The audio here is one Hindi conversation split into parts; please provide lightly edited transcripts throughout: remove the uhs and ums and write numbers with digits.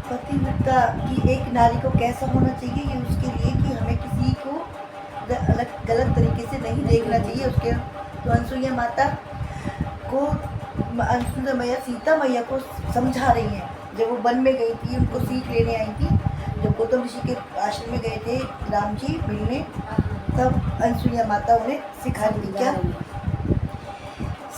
पतिव्रता कि एक नारी को कैसा होना चाहिए, ये उसके लिए कि हमें किसी को अलग गलत तरीके से नहीं देखना चाहिए। उसके तो अनसुईया माता को, अनसुईया मैया सीता मैया को समझा रही हैं। जब वो वन में गई थी, उनको सीख लेने आई थी, जब गौतम ऋषि के आश्रम में गए थे राम जी मिलने, तब अनसुईया माता उन्हें सिखा रही क्या,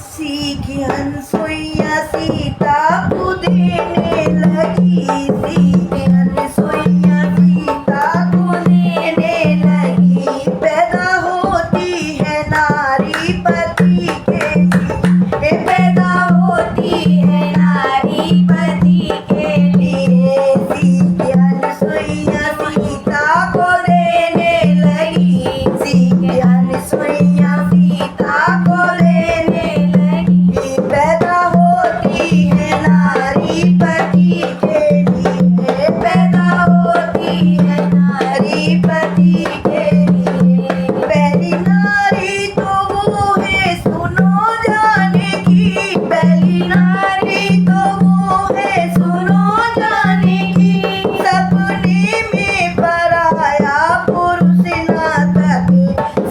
सीखी अनसुईया सीता को देने लगी, सीखी अनसुईया सीता को देने लगी, पैदा होती है नारी पति के लिए, पैदा होती है नारी पति के लिए, सीखी अनसुईया सीता को देने लगी, सीखी अनसुईया सीता को देने लगी, पैदा होती है नारी पति के लिए, पैदा होती है नारी पति के लिए, पहली नारी तो वो है सुनो जाने की, पहली नारी तो वो है सुनो जाने की, सपने में पराया पुरुष ना तके,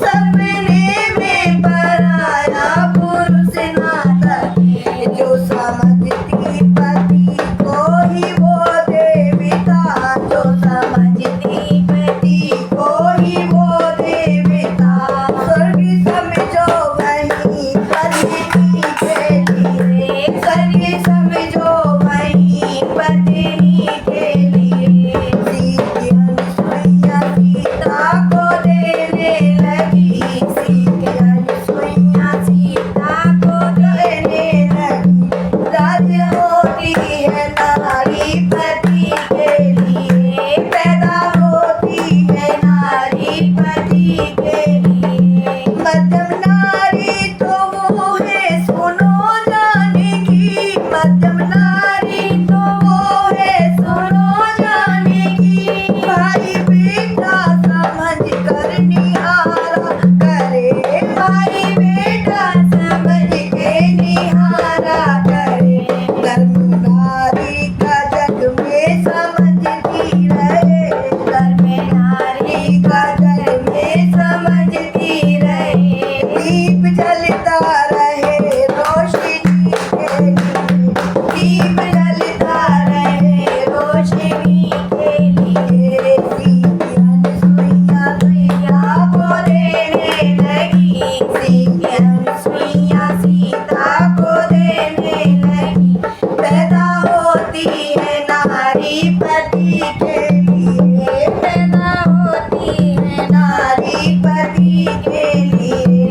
सपने में पराया पुरुष ना तके, जो समझती पति को ही वो देवता, जो समझती पति को ही वो देवता, स्वर्ग समझो वही पत्नी के लिए, स्वर्ग समझो वही पत्नी के लिए, सीखी अनसुईया सीता को देने लगी, सीखी अनसुईया सीता को देने लगी, राज होती है नारी पति के लिए, पैदा होती है नारी पति के लिए, मध्यम नारी तो वो है सुनो जाने की, मध्यम नारी तो वो है सुनो जाने की, भाई बेटा समझ कर निहारा करे, भाई बेटा समझ के निहारा करे, धर्म नारी का जग में समझती रहे, धर्म नारी का जग में समझती रहे, दीप जलता रहे रोशनी के लिए, दीप जलता रहे रोशनी के लिए, सीखी अनसुईया मैया को देने लगी, सीखी अनसुईया सीता को देने लगी, पैदा होती है नारी पति के लिए, पैदा होती है नारी पति के लिए,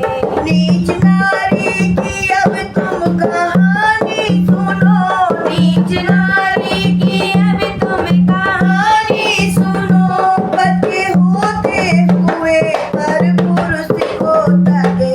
नीच नारी की अब तुम कहानी सुनो, नीच नारी की अब तुम कहानी सुनो, बच्चे होते हुए पर पुरुष को तके,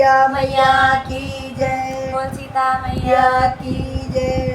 मैया की जय। बोल सीता मैया मैया की जय।